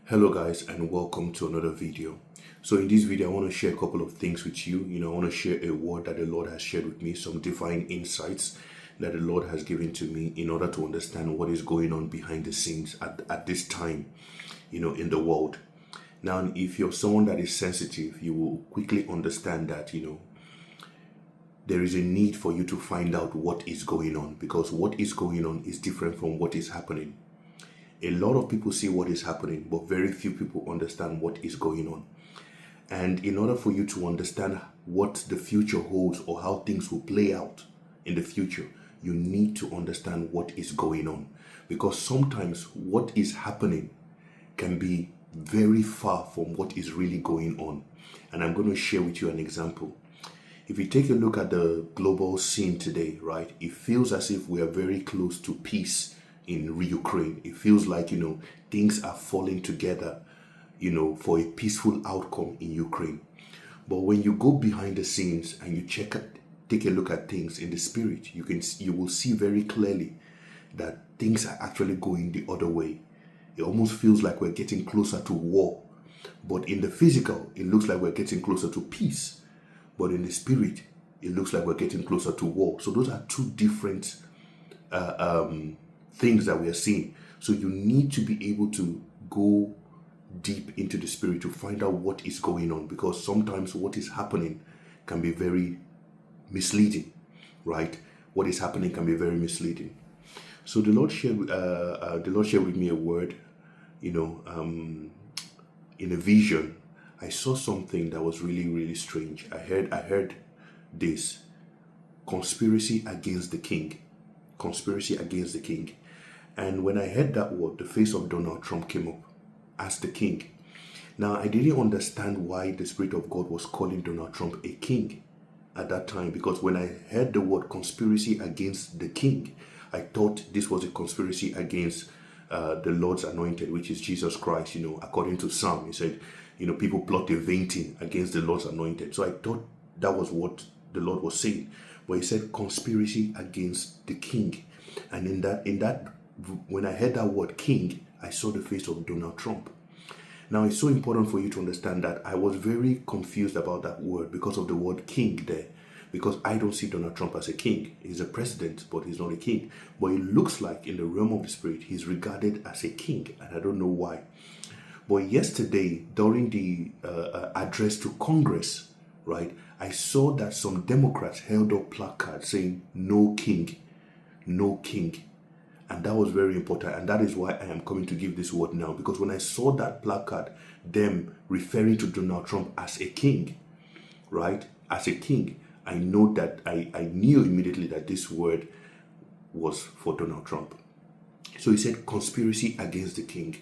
Hello guys, and welcome to another video. So in this video I want to share a couple of things with you. I want to share a word that the Lord has shared with me, some divine insights that the Lord has given to me in order to understand what is going on behind the scenes at this time, in the world. Now, if you're someone that is sensitive, you will quickly understand that, there is a need for you to find out what is going on, because what is going on is different from what is happening. A lot of people see what is happening, but very few people understand what is going on. And in order for you to understand what the future holds or how things will play out in the future, you need to understand what is going on. Because sometimes what is happening can be very far from what is really going on. And I'm going to share with you an example. If you take a look at the global scene today, right, it feels as if we are very close to peace in Ukraine. It feels like, things are falling together, for a peaceful outcome in Ukraine. But when you go behind the scenes and you take a look at things in the spirit, you will see very clearly that things are actually going the other way. It almost feels like we're getting closer to war. But in the physical, it looks like we're getting closer to peace. But in the spirit, it looks like we're getting closer to war. So those are two different things that we are seeing. So you need to be able to go deep into the spirit to find out what is going on, because sometimes what is happening can be very misleading, right? What is happening can be very misleading. So the Lord shared with me a word, in a vision. I saw something that was really, really strange. I heard this: conspiracy against the king. Conspiracy against the king. And when I heard that word, the face of Donald Trump came up as the king. Now, I didn't understand why the Spirit of God was calling Donald Trump a king at that time, because when I heard the word conspiracy against the king, I thought this was a conspiracy against the Lord's anointed, which is Jesus Christ. According to Psalm, he said, people plot a vain thing against the Lord's anointed. So I thought that was what the Lord was saying. But he said conspiracy against the king. And in that, when I heard that word king, I saw the face of Donald Trump. Now, it's so important for you to understand that I was very confused about that word because of the word king there. Because I don't see Donald Trump as a king. He's a president, but he's not a king. But it looks like in the realm of the spirit, he's regarded as a king. And I don't know why. But yesterday, during the address to Congress, right, I saw that some Democrats held up placards saying, "No king, no king." And that was very important. And that is why I am coming to give this word now. Because when I saw that placard, them referring to Donald Trump as a king, right, as a king, I know that I knew immediately that this word was for Donald Trump. So he said conspiracy against the king.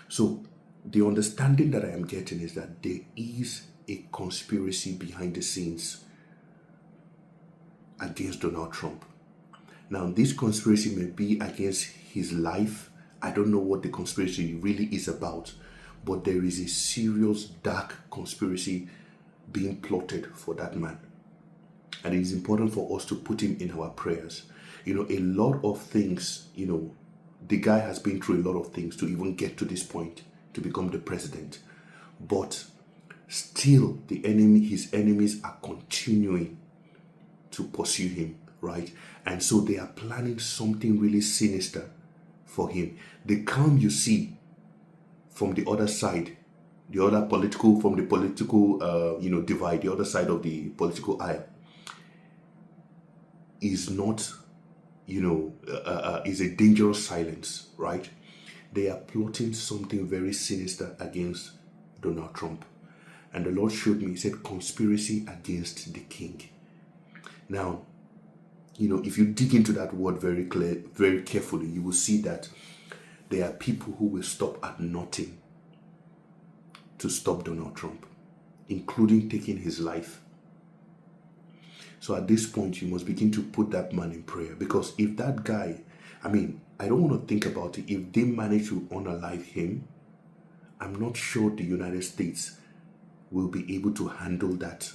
So the understanding that I am getting is that there is a conspiracy behind the scenes against Donald Trump. Now, this conspiracy may be against his life. I don't know what the conspiracy really is about, but there is a serious dark conspiracy being plotted for that man. And it is important for us to put him in our prayers. A lot of things, the guy has been through a lot of things to even get to this point, to become the president. But still, his enemies are continuing to pursue him, right? And so they are planning something really sinister for him. The calm you see from the other side, from the political divide, the other side of the political aisle, is not, is a dangerous silence, right? They are plotting something very sinister against Donald Trump. And the Lord showed me, he said, conspiracy against the king. Now, if you dig into that word very carefully, you will see that there are people who will stop at nothing to stop Donald Trump, including taking his life. So at this point, you must begin to put that man in prayer, because if that guy, I don't want to think about it. If they manage to unalive him, I'm not sure the United States will be able to handle that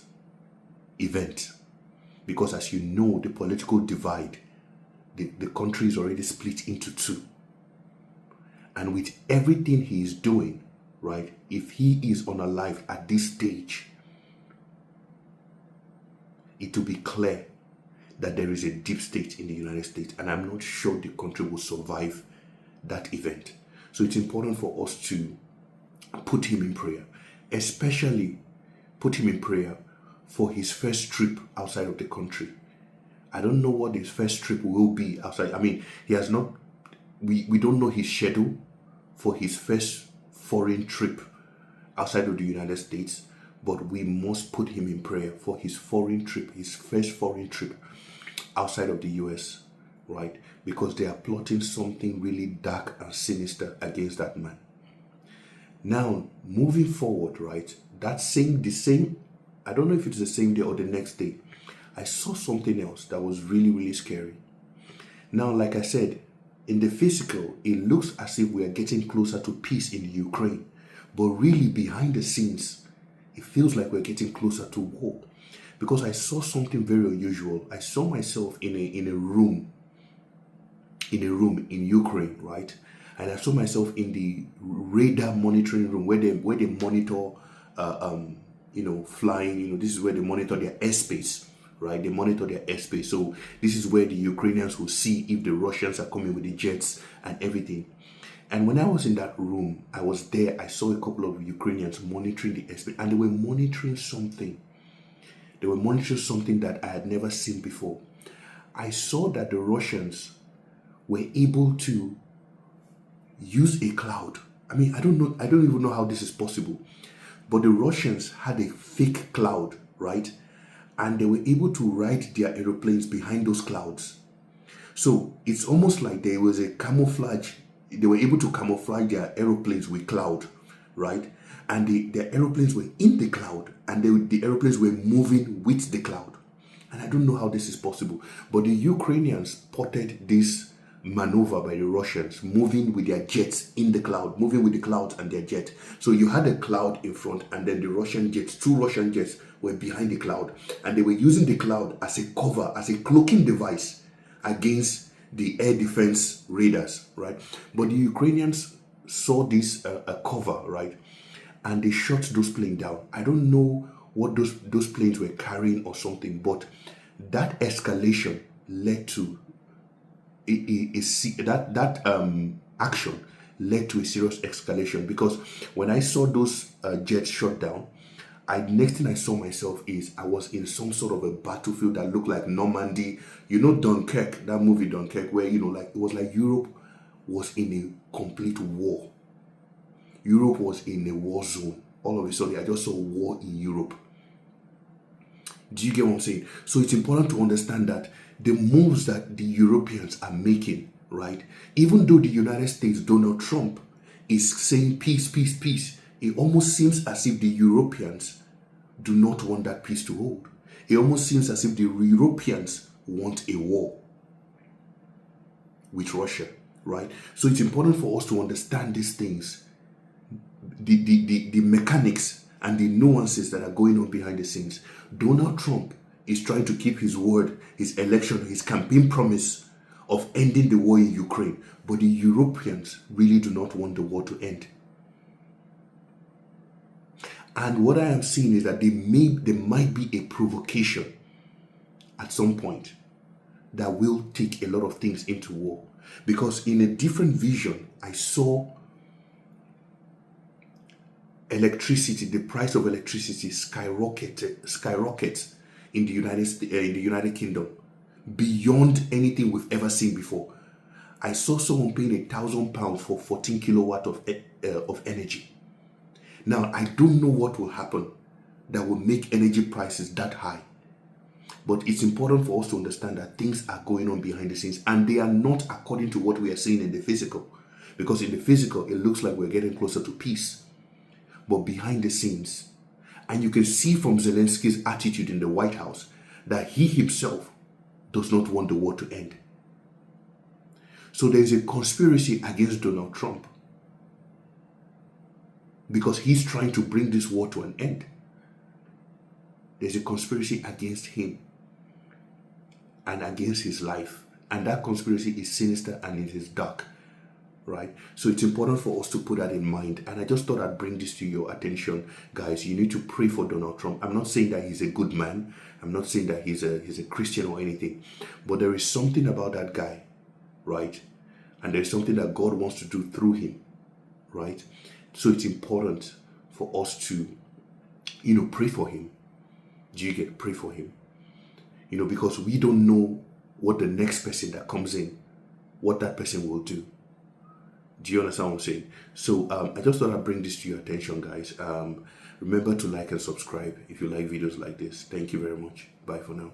event. Because as you know, the political divide, the country is already split into two. And with everything he is doing, right? If he is unalive at this stage, it will be clear that there is a deep state in the United States, and I'm not sure the country will survive that event. So it's important for us to put him in prayer, especially put him in prayer for his first trip outside of the country. I don't know what his first trip will be outside. I mean, he has not, we don't know his schedule for his first foreign trip outside of the United States, but we must put him in prayer for his foreign trip, his first foreign trip outside of the US, right? Because they are plotting something really dark and sinister against that man. Now, moving forward, right? The same, I don't know if it's the same day or the next day, I saw something else that was really, really scary. Now, like I said, in the physical, it looks as if we are getting closer to peace in the Ukraine. But really, behind the scenes, it feels like we're getting closer to war. Because I saw something very unusual. I saw myself in a room in Ukraine, right? And I saw myself in the radar monitoring room where they monitor, flying. This is where they monitor their airspace, right? They monitor their airspace. So this is where the Ukrainians will see if the Russians are coming with the jets and everything. And when I was in that room, I was there. I saw a couple of Ukrainians monitoring the airspace, and they were monitoring something. They were monitoring something that I had never seen before. I saw that the Russians were able to use a cloud. I mean, I don't even know how this is possible. But the Russians had a fake cloud, right? And they were able to ride their aeroplanes behind those clouds. So it's almost like there was a camouflage. They were able to camouflage their aeroplanes with cloud, right? And their aeroplanes were in the cloud, and the aeroplanes were moving with the cloud. And I don't know how this is possible. But the Ukrainians spotted this maneuver by the Russians, moving with their jets in the cloud, moving with the clouds and their jet. So you had a cloud in front, and then the Russian jets, 2 Russian jets, were behind the cloud. And they were using the cloud as a cover, as a cloaking device against the air defense radars, right? But the Ukrainians saw this cover, right? And they shot those planes down. I don't know what those planes were carrying or something, but that escalation led to action led to a serious escalation, because when I saw those jets shot down, next thing I saw myself is I was in some sort of a battlefield that looked like Normandy. Dunkirk, that movie Dunkirk, where it was like Europe was in a complete war. Europe was in a war zone. All of a sudden, I just saw war in Europe. Do you get what I'm saying? So it's important to understand that the moves that the Europeans are making, right? Even though the United States, Donald Trump, is saying peace, peace, peace, it almost seems as if the Europeans do not want that peace to hold. It almost seems as if the Europeans want a war with Russia, right? So it's important for us to understand these things, the mechanics and the nuances that are going on behind the scenes. Donald Trump is trying to keep his word, his election, his campaign promise of ending the war in Ukraine. But the Europeans really do not want the war to end. And what I am seeing is that there might be a provocation at some point that will take a lot of things into war. Because in a different vision, I saw electricity, the price of electricity skyrockets in the United Kingdom beyond anything we've ever seen before. I saw someone paying £1,000 for 14 kilowatt of energy. Now, I don't know what will happen that will make energy prices that high. But it's important for us to understand that things are going on behind the scenes, and they are not according to what we are seeing in the physical. Because in the physical, it looks like we're getting closer to peace. But behind the scenes, and you can see from Zelensky's attitude in the White House that he himself does not want the war to end. So there's a conspiracy against Donald Trump because he's trying to bring this war to an end. There's a conspiracy against him and against his life. And that conspiracy is sinister and it is dark, right? So it's important for us to put that in mind. And I just thought I'd bring this to your attention, guys. You need to pray for Donald Trump. I'm not saying that he's a good man. I'm not saying that he's a Christian or anything, but there is something about that guy, right? And there's something that God wants to do through him, right? So it's important for us to, pray for him. Do you get? Pray for him. Because we don't know what the next person that comes in, what that person will do. Do you understand what I'm saying? So I just thought I'd bring this to your attention, guys. Remember to like and subscribe if you like videos like this. Thank you very much. Bye for now.